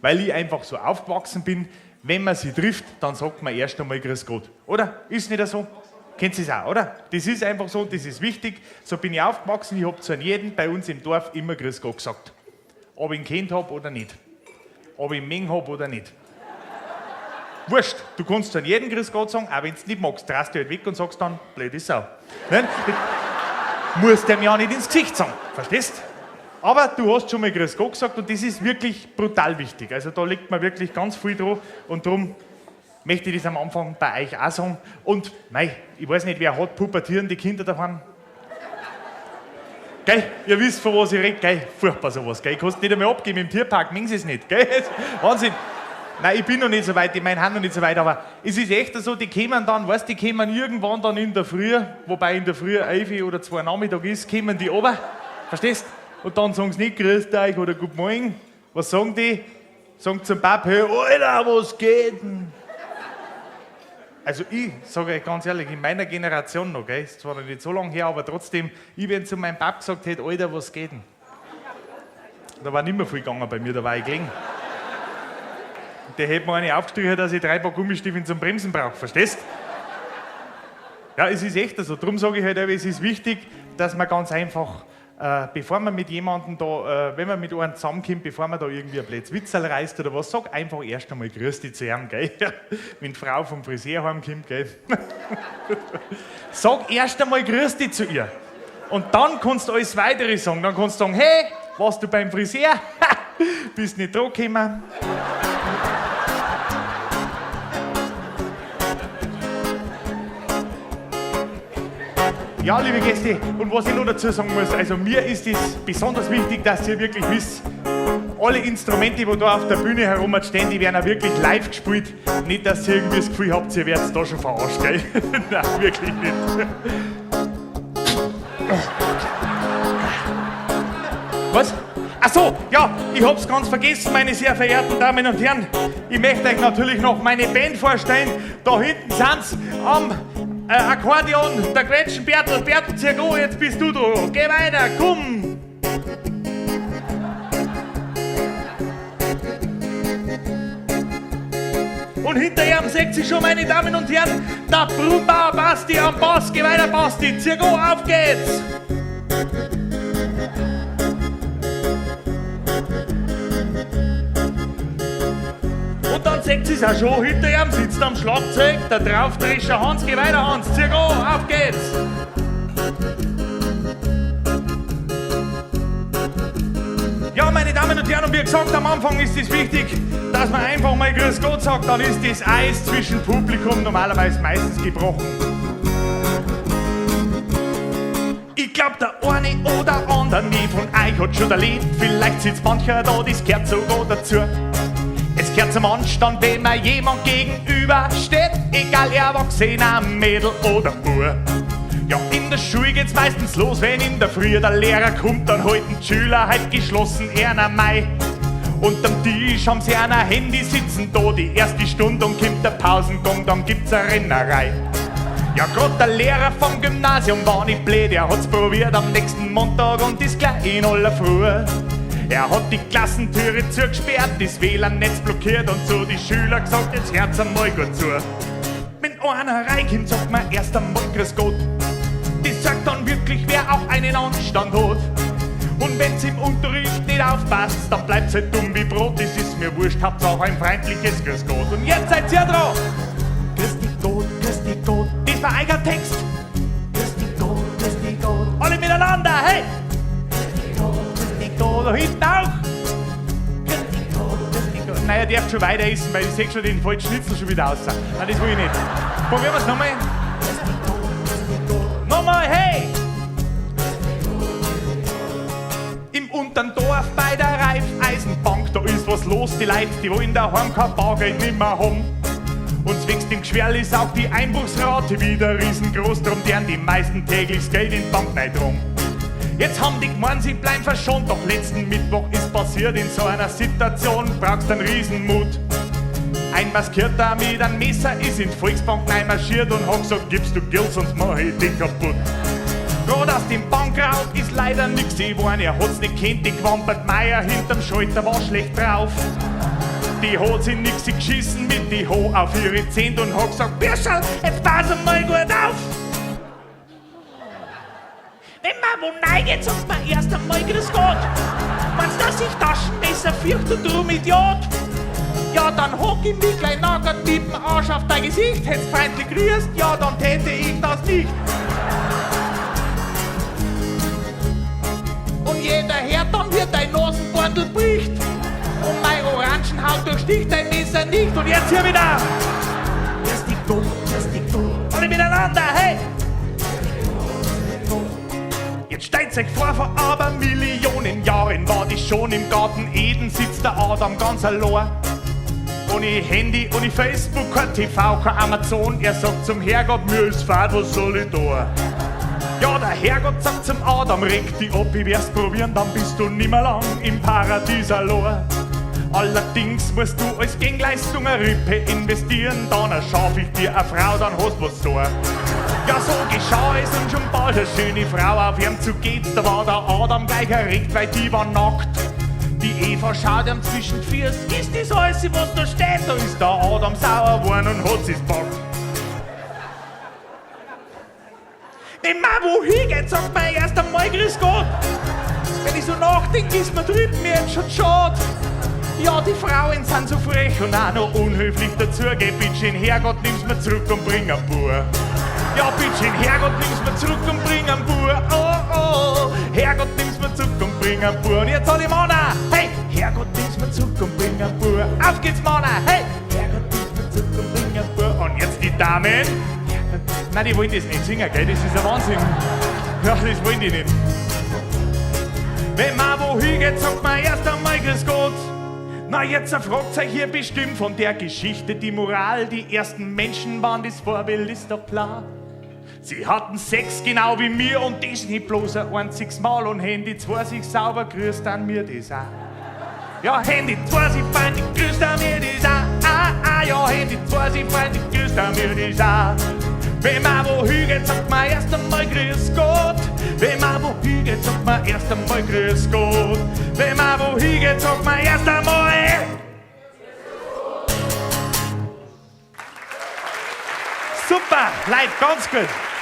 weil ich einfach so aufgewachsen bin, wenn man sie trifft, dann sagt man erst einmal Grüß Gott. Oder? Ist nicht so? Kennt ihr es auch, oder? Das ist einfach so, das ist wichtig. So bin ich aufgewachsen, ich habe zu jedem bei uns im Dorf immer Grüß Gott gesagt. Ob ich ihn kennt habe oder nicht. Ob ich ihn mengen habe oder nicht. Wurscht, du kannst zu jedem Grüß Gott sagen, auch wenn du es nicht magst. Drehst du halt weg und sagst dann, blöde Sau. Nein? Musst du ihm ja nicht ins Gesicht sagen, verstehst? Aber du hast schon mal Grüß Gott gesagt und das ist wirklich brutal wichtig. Also da liegt man wirklich ganz viel dran und darum möchte ich das am Anfang bei euch auch sagen. Und mei, ich weiß nicht, wer hat pubertierende Kinder daheim? Gell? Ihr wisst, von was ich rede, gell? Furchtbar sowas, gell? Kannst nicht einmal abgeben im Tierpark, mengen sie es nicht, gell? Wahnsinn. Nein, ich bin noch nicht so weit, ich meine, haben noch nicht so weit, aber es ist echt so, die kommen dann, weißt du, die kommen irgendwann dann in der Früh, wobei in der Früh 11 oder 2 Nachmittag ist, kommen die runter, verstehst? Und dann sagen sie nicht, grüßt euch oder guten Morgen. Was sagen die? Sagen zum Papa, hey, Alter, was geht denn? Also ich sage euch ganz ehrlich, in meiner Generation noch, gell, ist zwar noch nicht so lange her, aber trotzdem, ich wenn zu meinem Papa gesagt hätte, Alter, was geht denn? Da war nicht mehr viel gegangen bei mir, da war ich gelegen. Der hätte mir eine aufgestrichen, dass ich 3 Paar Gummistiefeln zum Bremsen brauche, verstehst? Ja, es ist echt so. Darum sage ich halt, es ist wichtig, dass man ganz einfach, bevor man mit jemandem da, wenn man mit einem zusammenkommt, bevor man da irgendwie ein blödes Witzel reißt oder was, sag einfach erst einmal Grüß dich zu ihm, gell? Wenn die Frau vom Friseur heimkommt, gell? Sag erst einmal Grüß dich zu ihr. Und dann kannst du alles Weitere sagen. Dann kannst du sagen, hey, warst du beim Friseur? Bist nicht dran gekommen? Ja, liebe Gäste, und was ich noch dazu sagen muss, also mir ist es besonders wichtig, dass ihr wirklich wisst, alle Instrumente, die da auf der Bühne herumstehen, die werden auch wirklich live gespielt. Nicht, dass ihr irgendwie das Gefühl habt, ihr werdet da schon verarscht, gell? Nein, wirklich nicht. Was? Ach so, ja, ich hab's ganz vergessen, meine sehr verehrten Damen und Herren. Ich möchte euch natürlich noch meine Band vorstellen. Da hinten sind's am Akkordeon, der Quetschen Bertel, Bertel Zirgo, jetzt bist du dran. Geh weiter, komm! Und hinter ihm seht ihr schon, meine Damen und Herren, der Brunbauer Basti am Bass. Geh weiter, Basti, Zirgo, auf geht's! Und dann seht ihr es auch schon, hinter ihm sitzt am Schlagzeug der Draufdrescher Hans. Geh weiter, Hans, Zirgo, auf geht's! Ja, meine Damen und Herren, und wie gesagt, am Anfang ist es wichtig, dass man einfach mal Grüß Gott sagt, dann ist das Eis zwischen Publikum normalerweise meistens gebrochen. Ich glaub, der eine oder andere von euch hat schon erlebt, vielleicht sitzt mancher da, das gehört sogar dazu. Es gehört zum Anstand, wenn man jemand gegenübersteht, egal Erwachsener, Mädel oder Bub. Ja, in der Schule geht's meistens los, wenn in der Früh der Lehrer kommt, dann halten die Schüler halt geschlossen einer Mai. Unterm Tisch haben sie einer Handy sitzen da, die erste Stunde und kommt der Pausengang, dann gibt's eine Rennerei. Ja, grad der Lehrer vom Gymnasium war nicht blöd, er hat's probiert am nächsten Montag und ist gleich in aller Früh. Er hat die Klassentüre zugesperrt, das WLAN-Netz blockiert und so die Schüler gesagt, jetzt hört's einmal gut zu. Wenn einer reinkommt, sagt man erst einmal Grüß Gott. Das sagt dann wirklich, wer auch einen Anstand hat. Und wenn's im Unterricht nicht aufpasst, dann bleibt's halt dumm wie Brot. Das ist mir wurscht, habt's auch ein freundliches Grüß Gott. Und jetzt seid ihr dran! Grüß dich Gott, das war euer Text. Grüß dich Gott, alle miteinander, hey! Da hinten auch! Nein, er darf schon weiter essen, weil ich sehe schon den falschen Schnitzel schon wieder raus. Nein, das will ich nicht. Probieren wir es nochmal. Nochmal, hey! Im unteren Dorf bei der Raiffeisenbank, da ist was los, die Leute, die wollen daheim kein Bargeld nimmer haben. Und wächst im Geschwerl ist auch die Einbruchsrate wieder riesengroß, drum deren die meisten täglich das Geld in die Bank nicht rum. Jetzt haben die gemeint, sie bleiben verschont, doch letzten Mittwoch ist passiert, in so einer Situation brauchst einen Riesenmut. Ein Maskierter mit einem Messer ist in die Volksbank reinmarschiert und hat gesagt, gibst du Geld, sonst mach ich dich kaputt. Grad aus dem Bankraub ist leider nix geworden, er hat's nicht kennt, die gewampert Meier hinterm Schalter war schlecht drauf. die hat sich nix geschissen mit die Ho auf ihre Zehnt und hat gesagt, Birscherl, jetzt pass einmal gut auf. Wenn man wo reingeht, sagt man erst einmal Grüß Gott. Wenn's dass ich Taschenmesser fürcht und drum Idiot, ja dann hock ich mich gleich nackert mit dem Arsch auf dein Gesicht. Hätt's freundlich grüßt, ja dann täte ich das nicht. Und jeder hört dann, wie dein Nasenbandel bricht. Und mein Orangenhaut durchsticht dein Messer nicht. Und jetzt hier wieder. Alle miteinander, hey! Jetzt stellt euch vor aber Millionen Jahren war die schon im Garten Eden, sitzt der Adam ganz allein. Ohne Handy, ohne Facebook, kein TV, kein Amazon. Er sagt zum Herrgott, mir ist fad, was soll ich da? Ja, der Herrgott sagt zum Adam, reg dich ab, ich werd's probieren, dann bist du nimmer lang im Paradies allein. Allerdings musst du als Gegenleistung eine Rippe investieren, dann erschaff ich dir eine Frau, dann hast was so. Ja, so geschah es und schon bald eine schöne Frau auf ihm zu geht's, da war der Adam gleich erregt, weil die war nackt. Die Eva schaut ihm zwischen die Füße, ist das alles, was da steht? Da ist der Adam sauer geworden und hat sie's packt. Wenn man wohin geht, sagt man erst einmal Grüß Gott. Wenn ich so nachdenke, ist mir drüben mir jetzt schon schade. Ja, die Frauen sind so frech und auch noch unhöflich dazu. Geh, bittchen, Herrgott, nimm's mir zurück und bring ein Bur. Ja, bittchen, Herrgott, nimm's mir zurück und bring ein Bur. Oh, oh, Herrgott, nimm's mir zurück und bring ein Bur. Und jetzt alle Männer, hey, Herrgott, nimm's mir zurück und bring ein Bur. Auf geht's, Männer, hey, Herrgott, nimm's mir zurück und bring ein Bur. Und jetzt die Damen. Nein, die wollen das nicht singen, gell, das ist ein Wahnsinn. Ja, das wollen die nicht. Wenn man wohin geht, sagt man erst einmal Grüß Gott. Na, jetzt fragt euch hier bestimmt von der Geschichte die Moral. Die ersten Menschen waren das Vorbild, ist doch klar. Sie hatten Sex genau wie mir und das nicht bloß ein einziges Mal. Und Handy zwar sich sauber grüßt an mir das auch. Ja, Handy zwar sich freundlich grüßt an mir das auch. Ja, Handy zwar sich freundlich grüßt an mir das auch. Wenn man wohin geht, sagt man erst einmal Grüß Gott. Wenn man wohin geht, sagt man erst einmal Grüß Gott. Wenn man wohin geht, sagt man erst einmal. Super, Leute, ganz gut.